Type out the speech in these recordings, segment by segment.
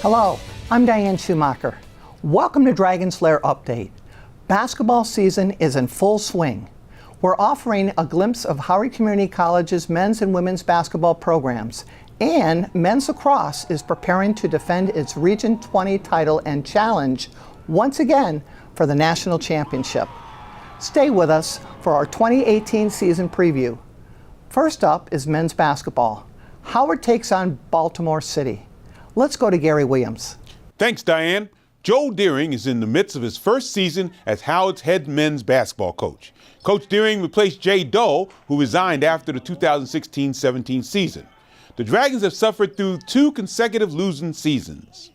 Hello, I'm Diane Schumacher. Welcome to Dragon's Lair Update. Basketball season is in full swing. We're offering a glimpse of Howard Community College's men's and women's basketball programs, and men's lacrosse is preparing to defend its Region 20 title and challenge once again for the national championship. Stay with us for our 2018 season preview. First up is men's basketball. Howard takes on Baltimore City. Let's go to Gary Williams. Thanks, Diane. Joe Deering is in the midst of his first season as Howard's head men's basketball coach. Coach Deering replaced Jay Doe, who resigned after the 2016-17 season. The Dragons have suffered through 2 consecutive losing seasons.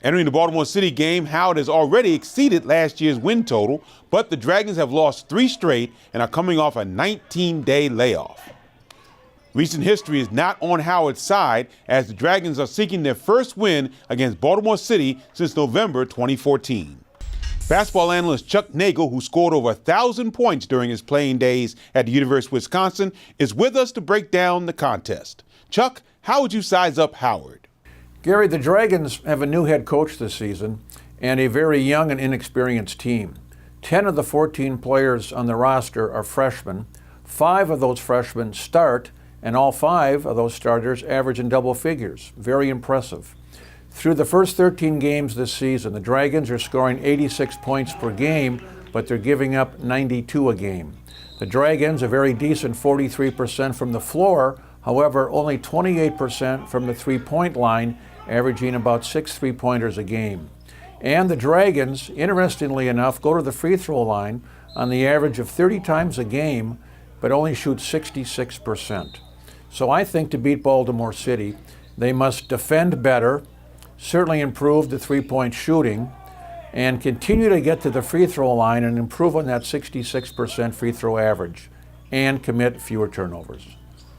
Entering the Baltimore City game, Howard has already exceeded last year's win total, but the Dragons have lost 3 straight and are coming off a 19-day layoff. Recent history is not on Howard's side as the Dragons are seeking their first win against Baltimore City since November 2014. Basketball analyst Chuck Nagel, who scored over 1,000 points during his playing days at the University of Wisconsin, is with us to break down the contest. Chuck, how would you size up Howard? Gary, the Dragons have a new head coach this season and a very young and inexperienced team. 10 of the 14 players on the roster are freshmen. 5 of those freshmen start, and all 5 of those starters average in double figures. Very impressive. Through the first 13 games this season, the Dragons are scoring 86 points per game, but they're giving up 92 a game. The Dragons are very decent 43% from the floor, however, only 28% from the three-point line, averaging about 6 three-pointers a game. And the Dragons, interestingly enough, go to the free throw line on the average of 30 times a game, but only shoot 66%. So I think to beat Baltimore City, they must defend better, certainly improve the three-point shooting, and continue to get to the free throw line and improve on that 66% free throw average, and commit fewer turnovers.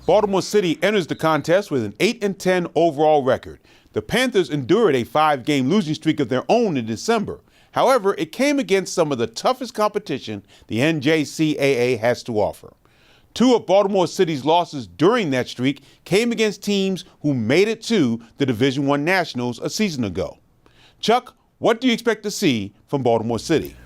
Baltimore City enters the contest with an 8-10 overall record. The Panthers endured a 5-game losing streak of their own in December. However, it came against some of the toughest competition the NJCAA has to offer. 2 of Baltimore City's losses during that streak came against teams who made it to the Division I Nationals a season ago. Chuck, what do you expect to see from Baltimore City?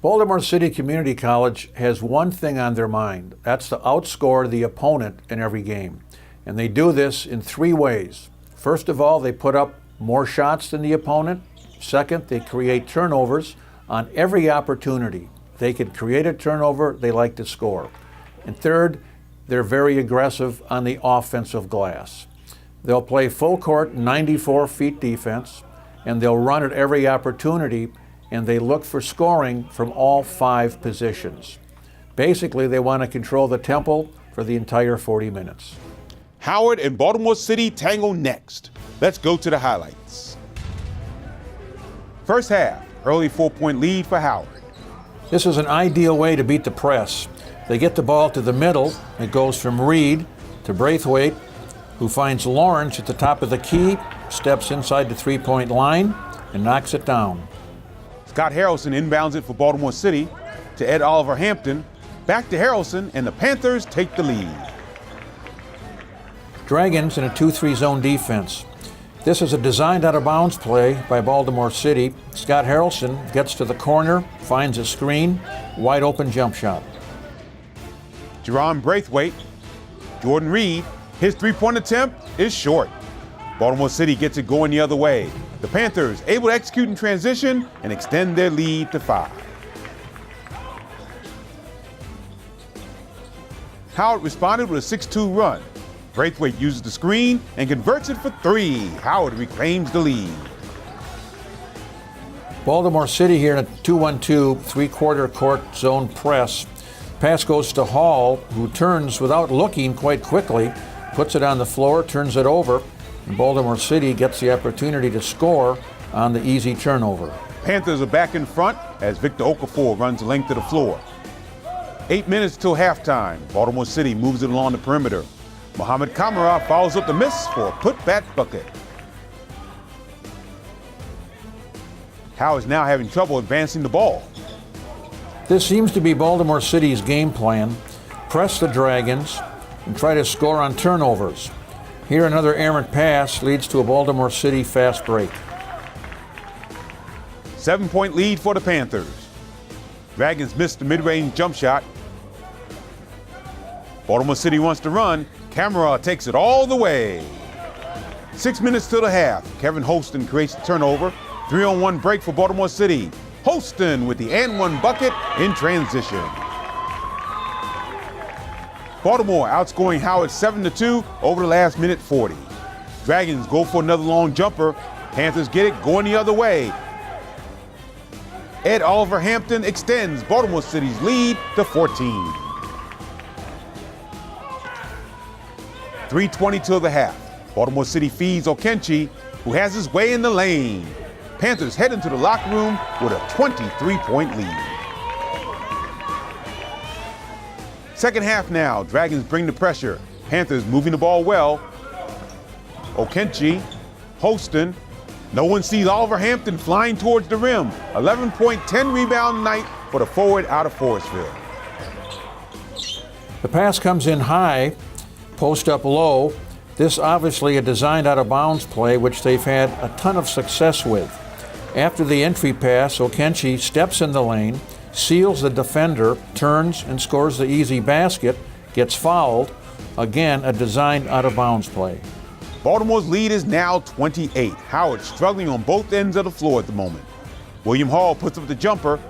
Baltimore City Community College has one thing on their mind. That's to outscore the opponent in every game. And they do this in 3 ways. First of all, they put up more shots than the opponent. Second, they create turnovers on every opportunity. They can create a turnover, they like to score. And third, they're very aggressive on the offensive glass. They'll play full court 94 feet defense, and they'll run at every opportunity, and they look for scoring from all 5 positions. Basically, they want to control the tempo for the entire 40 minutes. Howard and Baltimore City tangle next. Let's go to the highlights. First half, early 4-point lead for Howard. This is an ideal way to beat the press. They get the ball to the middle. It goes from Reed to Braithwaite, who finds Lawrence at the top of the key, steps inside the three-point line, and knocks it down. Scott Harrelson inbounds it for Baltimore City to Ed Oliver Hampton. Back to Harrelson, and the Panthers take the lead. Dragons in a 2-3 zone defense. This is a designed out-of-bounds play by Baltimore City. Scott Harrelson gets to the corner, finds a screen, wide open jump shot. Jerron Braithwaite, Jordan Reed, his 3-point attempt is short. Baltimore City gets it going the other way. The Panthers able to execute in transition and extend their lead to 5. Howard responded with a 6-2 run. Braithwaite uses the screen and converts it for 3. Howard reclaims the lead. Baltimore City here in a 2-1-2, 3-quarter court zone press. Pass goes to Hall, who turns without looking quite quickly, puts it on the floor, turns it over, and Baltimore City gets the opportunity to score on the easy turnover. Panthers are back in front as Victor Okafor runs the length of the floor. 8 minutes till halftime. Baltimore City moves it along the perimeter. Mohamed Kamara follows up the miss for a put-back bucket. Howard's now having trouble advancing the ball. This seems to be Baltimore City's game plan. Press the Dragons and try to score on turnovers. Here another errant pass leads to a Baltimore City fast break. 7-point lead for the Panthers. Dragons missed the mid-range jump shot. Baltimore City wants to run. Camera takes it all the way. 6 minutes to the half. Kevin Holston creates the turnover. 3-on-1 break for Baltimore City. Holston with the and-one bucket in transition. Baltimore outscoring Howard 7-2 over the last minute 40. Dragons go for another long jumper. Panthers get it going the other way. Ed Oliver Hampton extends Baltimore City's lead to 14. 3:20 till the half. Baltimore City feeds Okenchi, who has his way in the lane. Panthers head into the locker room with a 23-point lead. Second half now, Dragons bring the pressure. Panthers moving the ball well. Okenchi, Holston. No one sees Oliver Hampton flying towards the rim. 11-point, 10-rebound night for the forward out of Forestville. The pass comes in high, post up low. This obviously a designed out-of-bounds play, which they've had a ton of success with. After the entry pass, Okenchi steps in the lane, seals the defender, turns and scores the easy basket, gets fouled. Again, a designed out-of-bounds play. Baltimore's lead is now 28. Howard struggling on both ends of the floor at the moment. William Hall puts up the jumper.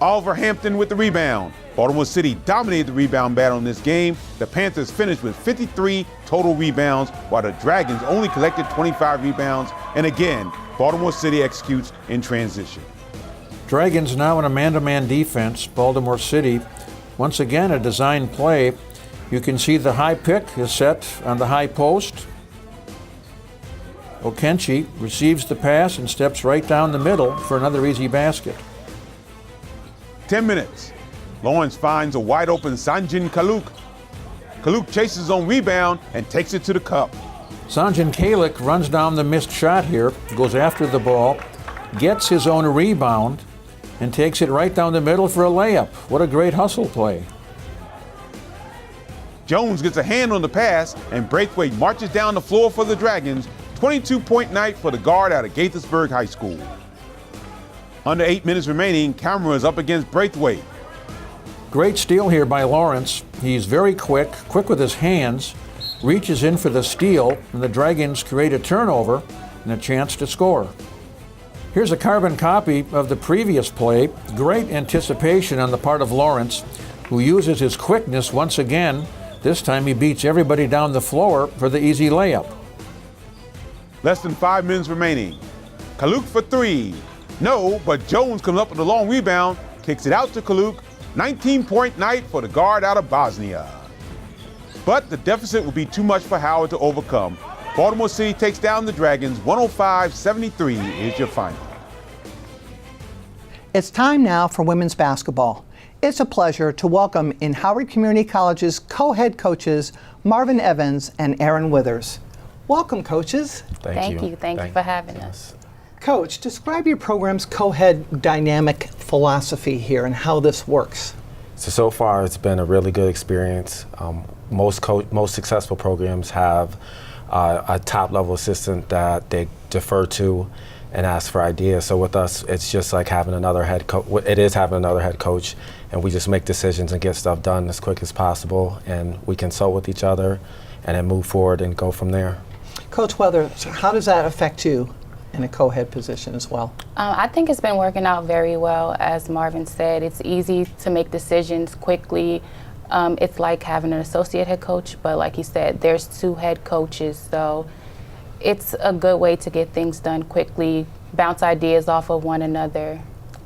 Oliver Hampton with the rebound. Baltimore City dominated the rebound battle in this game. The Panthers finished with 53 total rebounds, while the Dragons only collected 25 rebounds. And again, Baltimore City executes in transition. Dragons now in a man-to-man defense. Baltimore City, once again, a design play. You can see the high pick is set on the high post. Okenchi receives the pass and steps right down the middle for another easy basket. 10 minutes. Lawrence finds a wide-open Sanjin Kaluk. Kaluk chases his own rebound and takes it to the cup. Sanjin Kalik runs down the missed shot here, goes after the ball, gets his own rebound, and takes it right down the middle for a layup. What a great hustle play. Jones gets a hand on the pass, and Braithwaite marches down the floor for the Dragons. 22-point night for the guard out of Gaithersburg High School. Under 8 minutes remaining, Camera is up against Braithwaite. Great steal here by Lawrence. He's very quick with his hands, reaches in for the steal, and the Dragons create a turnover and a chance to score. Here's a carbon copy of the previous play. Great anticipation on the part of Lawrence, who uses his quickness once again. This time he beats everybody down the floor for the easy layup. Less than 5 minutes remaining. Kaluk for three. No, but Jones comes up with a long rebound, kicks it out to Kaluk. 19-point night for the guard out of Bosnia. But the deficit will be too much for Howard to overcome. Baltimore City takes down the Dragons. 105-73 is your final. It's time now for women's basketball. It's a pleasure to welcome in Howard Community College's co-head coaches, Marvin Evans and Eryn Withers. Welcome, coaches. Thank you for having us. Coach, describe your program's co-head dynamic philosophy here and how this works. So far it's been a really good experience. Most successful programs have a top-level assistant that they defer to and ask for ideas. So with us, it's just like having another head coach. It is having another head coach, and we just make decisions and get stuff done as quick as possible, and we consult with each other and then move forward and go from there. Coach Withers, how does that affect you in a co-head position as well? I think it's been working out very well. As Marvin said, it's easy to make decisions quickly. It's like having an associate head coach, but like you said, there's two head coaches, so it's a good way to get things done quickly, bounce ideas off of one another.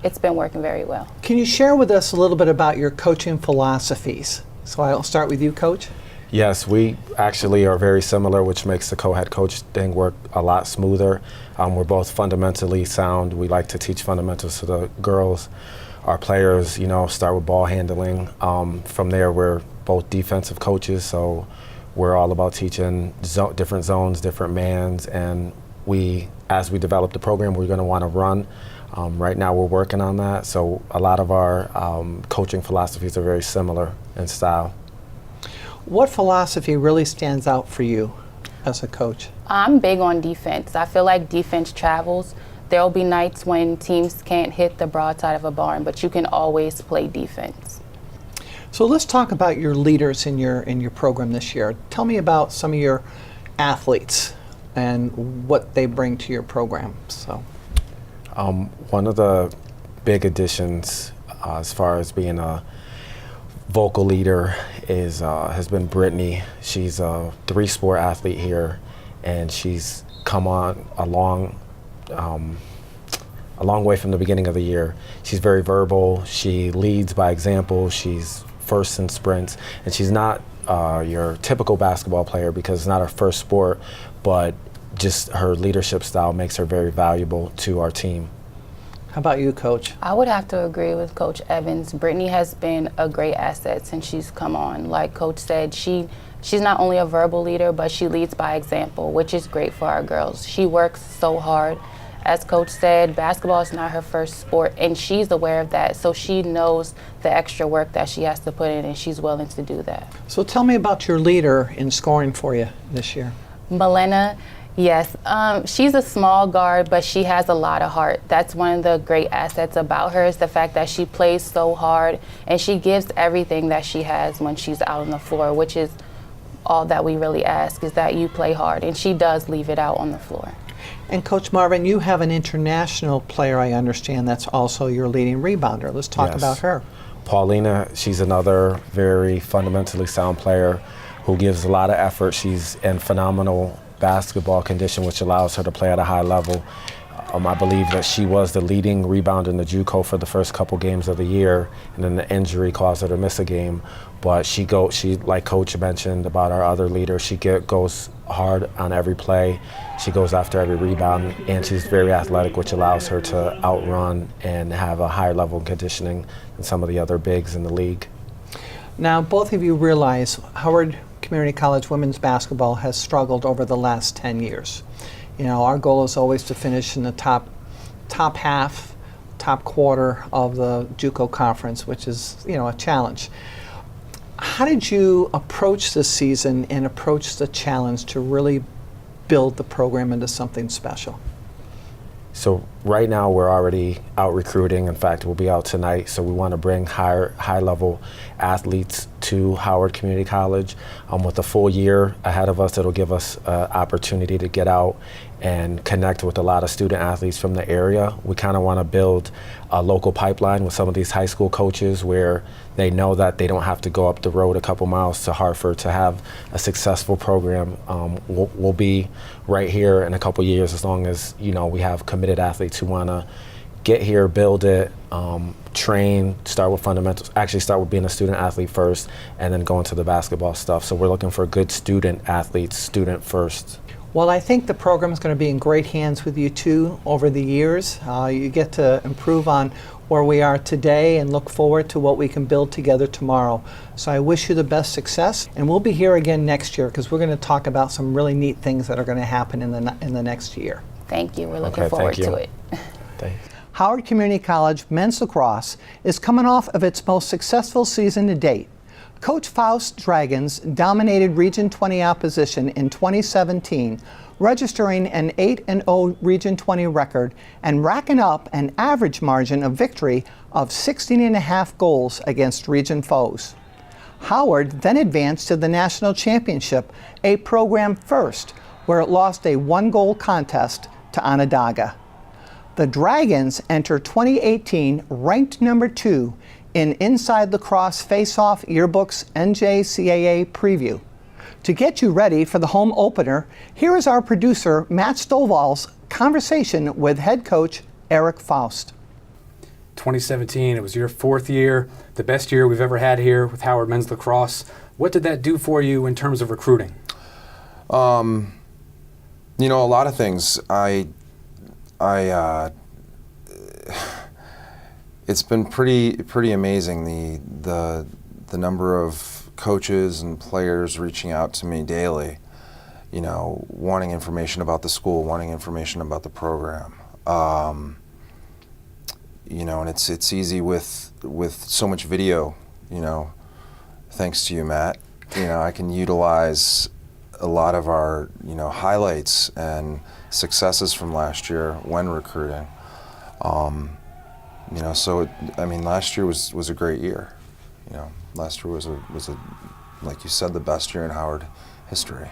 It's been working very well. Can you share with us a little bit about your coaching philosophies? So I'll start with you, Coach. Yes, we actually are very similar, which makes the co-head coach thing work a lot smoother. We're both fundamentally sound. We like to teach fundamentals to the girls. Our players, start with ball handling. From there, we're both defensive coaches, so we're all about teaching different zones, different mans, and as we develop the program, we're going to want to run. Right now, we're working on that, so a lot of our coaching philosophies are very similar in style. What philosophy really stands out for you as a coach? I'm big on defense. I feel like defense travels. there'll be nights when teams can't hit the broadside of a barn, but you can always play defense. So let's talk about your leaders in your program this year. Tell me about some of your athletes and what they bring to your program. So, one of the big additions as far as being a vocal leader has been Brittany. She's a 3-sport athlete here, and she's come on a long way from the beginning of the year. She's very verbal. She leads by example. She's first in sprints, and she's not your typical basketball player because it's not her first sport, but just her leadership style makes her very valuable to our team. How about you, Coach? I would have to agree with Coach Evans. Brittany has been a great asset since she's come on. Like Coach said, she's not only a verbal leader, but she leads by example, which is great for our girls. She works so hard. As Coach said, basketball is not her first sport, and she's aware of that, so she knows the extra work that she has to put in, and she's willing to do that. So tell me about your leader in scoring for you this year. Milena, yes, she's a small guard, but she has a lot of heart. That's one of the great assets about her, is the fact that she plays so hard, and she gives everything that she has when she's out on the floor, which is all that we really ask, is that you play hard, and she does leave it out on the floor. And Coach Marvin, you have an international player, I understand, that's also your leading rebounder. Let's talk about her. Paulina, she's another very fundamentally sound player who gives a lot of effort. She's in phenomenal basketball condition, which allows her to play at a high level. I believe that she was the leading rebounder in the JUCO for the first couple games of the year, and then the injury caused her to miss a game. But she, like Coach mentioned about our other leader, she goes hard on every play. She goes after every rebound, and she's very athletic, which allows her to outrun and have a higher level of conditioning than some of the other bigs in the league. Now, both of you realize Howard Community College women's basketball has struggled over the last 10 years. You know, our goal is always to finish in the top half, top quarter of the JUCO conference, which is, you know, a challenge. How did you approach this season and approach the challenge to really build the program into something special? So right now we're already out recruiting. In fact, we'll be out tonight. So we want to bring high-level athletes to Howard Community College. With a full year ahead of us, it'll give us an opportunity to get out and connect with a lot of student athletes from the area. We kind of want to build a local pipeline with some of these high school coaches where they know that they don't have to go up the road a couple miles to Hartford to have a successful program. We'll be right here in a couple years, as long as, you know, we have committed athletes who want to get here, build it, train, start with fundamentals, actually start with being a student athlete first, and then go into the basketball stuff. So we're looking for good student athletes, student first. Well, I think the program is going to be in great hands with you two over the years. You get to improve on where we are today and look forward to what we can build together tomorrow. So I wish you the best success, and we'll be here again next year because we're going to talk about some really neat things that are going to happen in the next year. Thank you. We're looking forward to it. Thanks. Howard Community College men's lacrosse is coming off of its most successful season to date. Coach Foust's Dragons dominated Region 20 opposition in 2017, registering an 8-0 Region 20 record and racking up an average margin of victory of 16.5 goals against region foes. Howard then advanced to the national championship, a program first, where it lost a 1-goal contest to Onondaga. The Dragons enter 2018 ranked number 2 in Inside Lacrosse Face-Off Yearbook's NJCAA preview. To get you ready for the home opener, here is our producer Matt Stovall's conversation with head coach Erik Foust. 2017, it was your 4th year, the best year we've ever had here with Howard Men's Lacrosse. What did that do for you in terms of recruiting? You know, a lot of things. It's been pretty amazing, the number of coaches and players reaching out to me daily, you know, wanting information about the school, wanting information about the program. You know, and it's easy with so much video, you know, thanks to you, Matt. You know, I can utilize a lot of our, highlights and successes from last year when recruiting. Last year was a great year. Last year was a like you said, the best year in Howard history.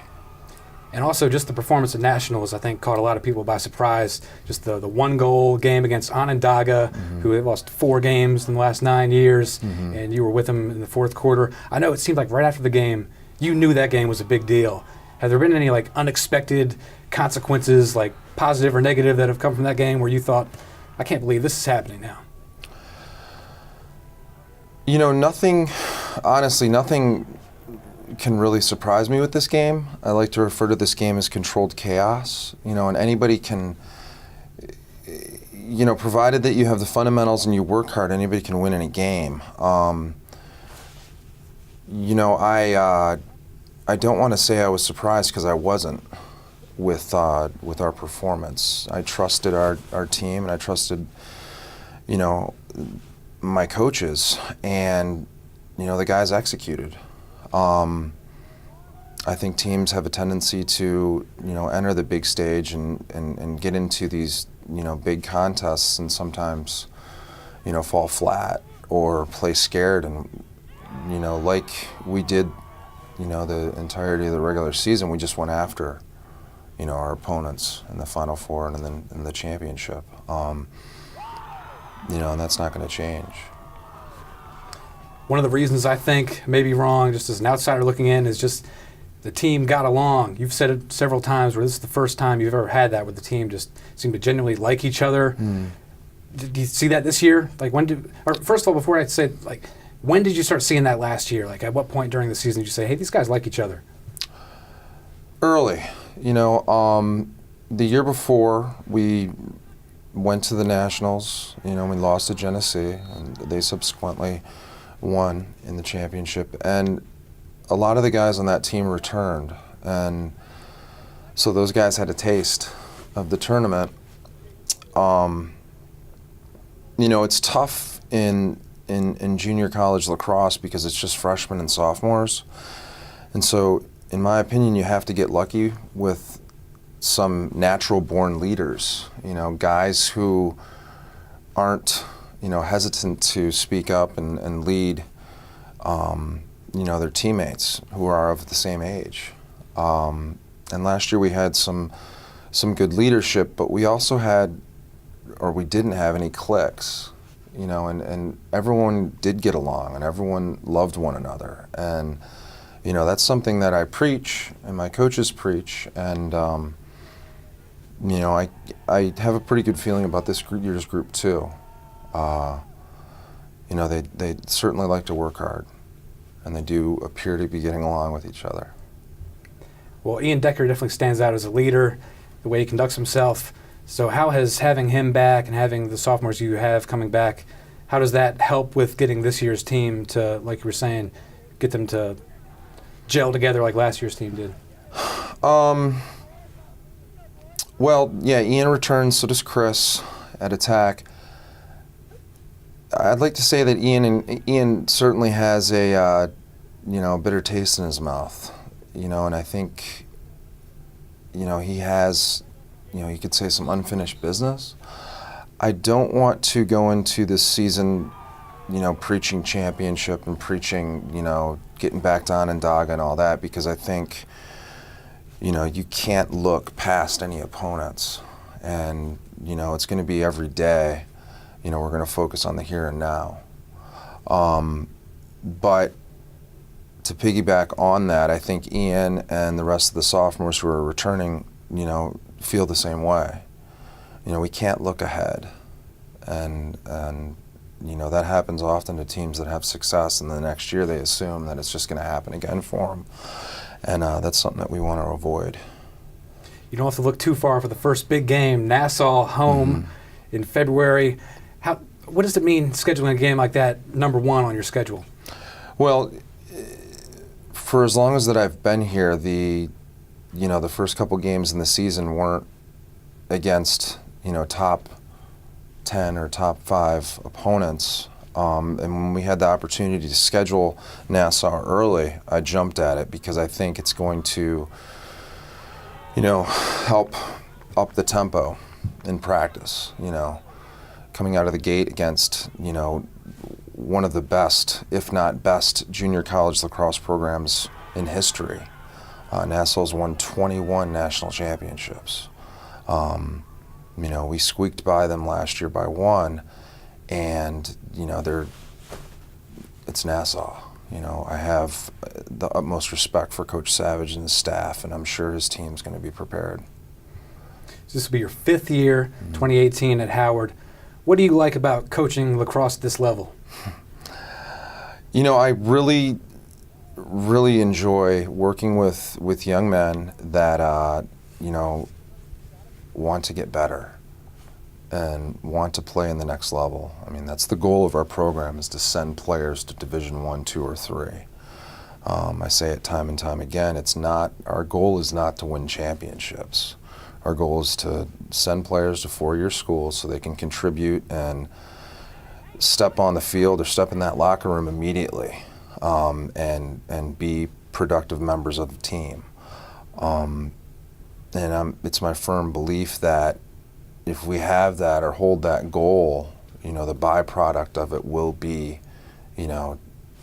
And also just the performance at Nationals, I think, caught a lot of people by surprise. Just the one-goal game against Onondaga, who had lost 4 games in the last 9 years, and you were with them in the fourth quarter. I know it seemed like right after the game, you knew that game was a big deal. Have there been any unexpected consequences, positive or negative, that have come from that game where you thought, I can't believe this is happening now? Nothing can really surprise me with this game. I like to refer to this game as controlled chaos, and anybody can, provided that you have the fundamentals and you work hard, anybody can win any game. I don't want to say I was surprised, because I wasn't with our performance. I trusted our team, and I trusted, my coaches, and, the guys executed. I think teams have a tendency to, enter the big stage and get into these, big contests, and sometimes, fall flat or play scared. And, like we did, the entirety of the regular season, we just went after, our opponents in the Final Four and then in the championship. And that's not going to change. One of the reasons I think, maybe wrong, just as an outsider looking in, is just the team got along. You've said it several times where this is the first time you've ever had that, where the team just seemed to genuinely like each other. Did you see that this year? First of all, before I say, when did you start seeing that last year? At what point during the season did you say, hey, these guys like each other? Early. The year before, we went to the Nationals. We lost to Genesee, and they subsequently won in the championship, and a lot of the guys on that team returned, and so those guys had a taste of the tournament. It's tough in junior college lacrosse because it's just freshmen and sophomores, and so in my opinion you have to get lucky with some natural born leaders, guys who aren't hesitant to speak up and lead, their teammates who are of the same age. And last year we had some good leadership, but we also we didn't have any cliques, and everyone did get along, and everyone loved one another. And, that's something that I preach and my coaches preach, and, I have a pretty good feeling about this year's group too. They certainly like to work hard, and they do appear to be getting along with each other. Well, Ian Decker definitely stands out as a leader, the way he conducts himself. So how has having him back and having the sophomores you have coming back, how does that help with getting this year's team to, like you were saying, get them to gel together like last year's team did? Well, yeah, Ian returns, so does Chris at attack. I'd like to say that Ian certainly has a bitter taste in his mouth, and I think he has, you could say, some unfinished business. I don't want to go into this season, preaching championship and preaching, getting back to Onondaga and all that, because I think, you can't look past any opponents, and it's going to be every day. We're going to focus on the here and now. But to piggyback on that, I think Ian and the rest of the sophomores who are returning, feel the same way. We can't look ahead. And that happens often to teams that have success, and the next year they assume that it's just going to happen again for them. And that's something that we want to avoid. You don't have to look too far for the first big game, Nassau home in February. What does it mean scheduling a game like that, number one on your schedule? Well, for as long as that I've been here, the first couple games in the season weren't against, top 10 or top 5 opponents. And when we had the opportunity to schedule Nassau early, I jumped at it because I think it's going to, help up the tempo in practice, coming out of the gate against, one of the best, if not best, junior college lacrosse programs in history. Nassau's won 21 national championships. We squeaked by them last year by one, and it's Nassau. I have the utmost respect for Coach Savage and his staff, and I'm sure his team's going to be prepared. So this will be your 5th year, 2018 at Howard. What do you like about coaching lacrosse at this level? I really enjoy working with young men that want to get better and want to play in the next level. I mean, that's the goal of our program, is to send players to Division I, II, or III. I say it time and time again, our goal is not to win championships. Our goal is to send players to four-year schools so they can contribute and step on the field or step in that locker room immediately, and be productive members of the team. It's my firm belief that if we have that or hold that goal, the byproduct of it will be,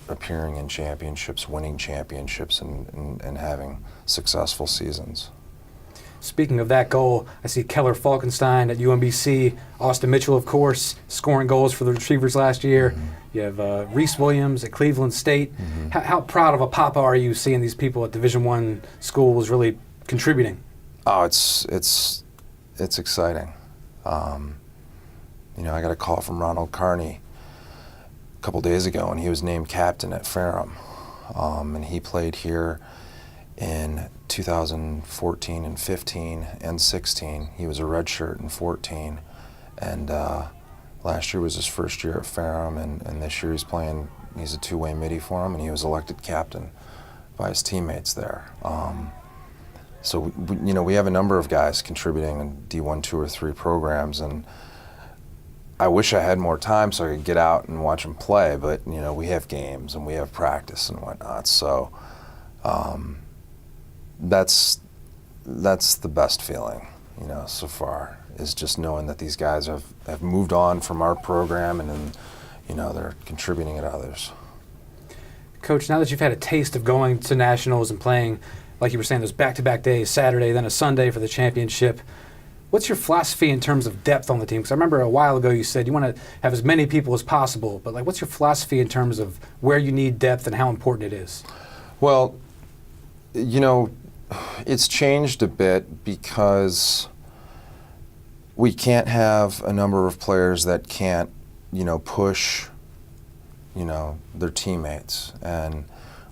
appearing in championships, winning championships, and having successful seasons. Speaking of that goal, I see Keller Falkenstein at UMBC, Austin Mitchell, of course, scoring goals for the Retrievers last year. Mm-hmm. You have Reese Williams at Cleveland State. Mm-hmm. How proud of a papa are you seeing these people at Division I schools really contributing? Oh, it's exciting. I got a call from Ronald Carney a couple days ago, and he was named captain at Ferrum. And he played here in 2014 and 15 and 16. He was a redshirt in 14. And last year was his first year at Ferrum, and this year he's a two-way midi for him, and he was elected captain by his teammates there. So we have a number of guys contributing in D1, 2, or 3 programs, and I wish I had more time so I could get out and watch them play, but we have games and we have practice and whatnot. So that's the best feeling, so far, is just knowing that these guys have moved on from our program and then, they're contributing at others. Coach, now that you've had a taste of going to nationals and playing, like you were saying, those back-to-back days, Saturday, then a Sunday for the championship, what's your philosophy in terms of depth on the team? Because I remember a while ago you said you want to have as many people as possible, but what's your philosophy in terms of where you need depth and how important it is? Well, it's changed a bit because we can't have a number of players that can't, push, their teammates, and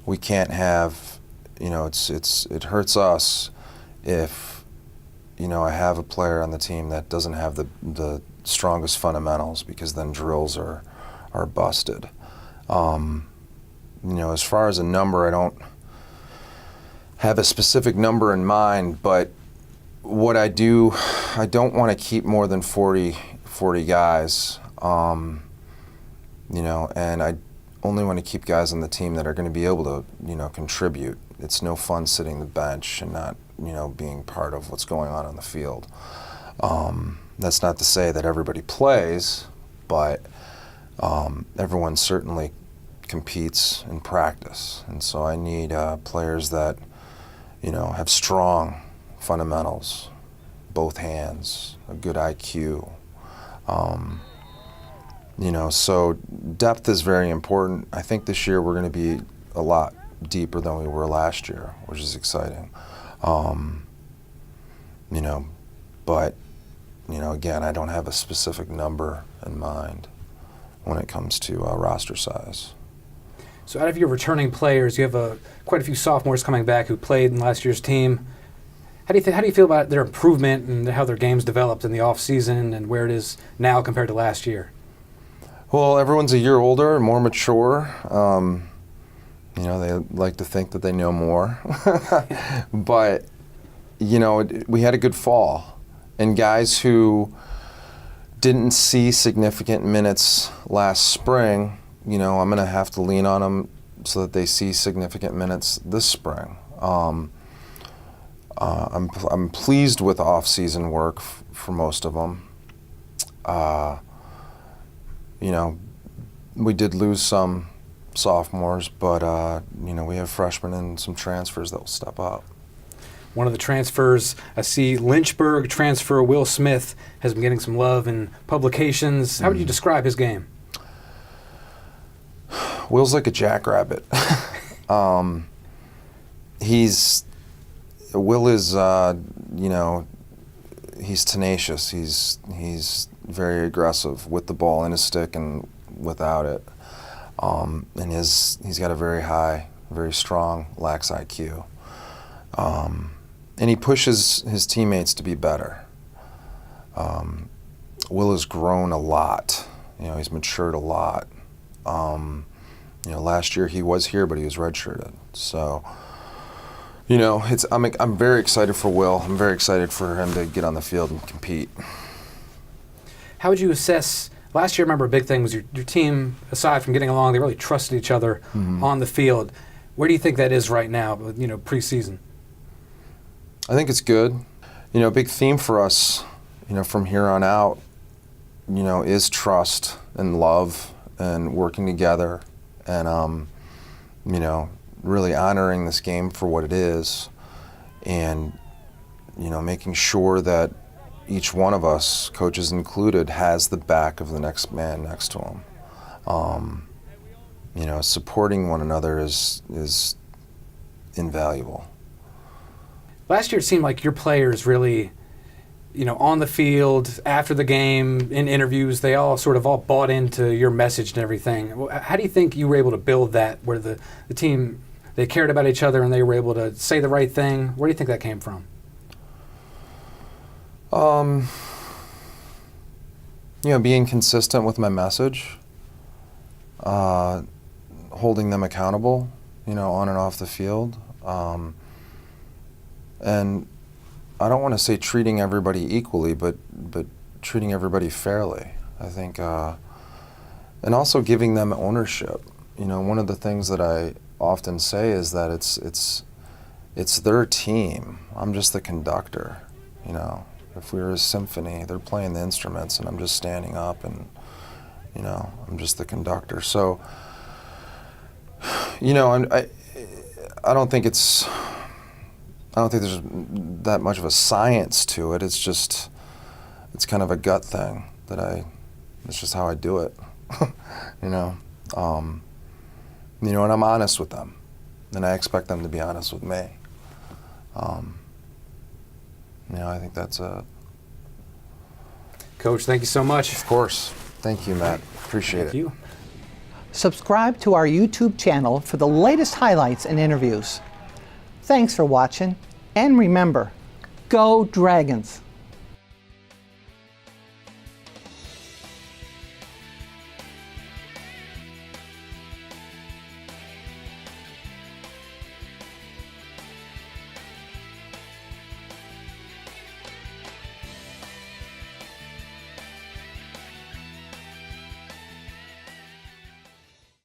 we can't have, it hurts us if, I have a player on the team that doesn't have the strongest fundamentals, because then drills are busted. As far as a number, I don't have a specific number in mind, but what I don't want to keep more than 40 guys, and I only want to keep guys on the team that are going to be able to, contribute. It's no fun sitting the bench and not, being part of what's going on the field. That's not to say that everybody plays, but everyone certainly competes in practice. And so I need players that, have strong fundamentals, both hands, a good IQ. So depth is very important. I think this year we're going to be a lot deeper than we were last year, which is exciting. But, again, I don't have a specific number in mind when it comes to roster size. So out of your returning players, you have quite a few sophomores coming back who played in last year's team. How do you feel about their improvement and how their games developed in the off season and where it is now compared to last year? Well, everyone's a year older and more mature. They like to think that they know more. But, we had a good fall. And guys who didn't see significant minutes last spring, you know, I'm going to have to lean on them so that they see significant minutes this spring. I'm pleased with off-season work for most of them. You know, we did lose some sophomores, but you know, we have freshmen and some transfers that will step up. One of the transfers, I see Lynchburg transfer Will Smith has been getting some love in publications. How would you describe his game? Will's like a jackrabbit. Will is, you know, he's tenacious. He's very aggressive with the ball in his stick and without it. And he's got a very high, very strong lax IQ. And he pushes his teammates to be better. Will has grown a lot. You know, he's matured a lot. You know, last year he was here, but he was redshirted. So, you know, I'm very excited for Will. I'm very excited for him to get on the field and compete. How would you assess? Last year, I remember a big thing was your team, aside from getting along, they really trusted each other on the field. Where do you think that is right now, you know, preseason? I think it's good. You know, a big theme for us, you know, from here on out, you know, is trust and love and working together and, you know, really honoring this game for what it is and, you know, making sure that each one of us, coaches included, has the back of the next man next to him. You know, supporting one another is invaluable. Last year it seemed like your players really, you know, on the field, after the game, in interviews, they all bought into your message and everything. How do you think you were able to build that where the team, they cared about each other and they were able to say the right thing? Where do you think that came from? You know, being consistent with my message, holding them accountable, you know, on and off the field. And I don't want to say treating everybody equally, but treating everybody fairly, I think. And also giving them ownership. You know, one of the things that I often say is that it's their team. I'm just the conductor, you know. If we were a symphony, they're playing the instruments and I'm just standing up and, you know, I'm just the conductor. So, you know, I don't think there's that much of a science to it. It's kind of a gut thing it's just how I do it, you know. You know, and I'm honest with them and I expect them to be honest with me. You know, I think that's a... Coach, thank you so much. Of course. Thank you, Matt. Appreciate it. Thank you. Subscribe to our YouTube channel for the latest highlights and interviews. Thanks for watching, and remember, go Dragons!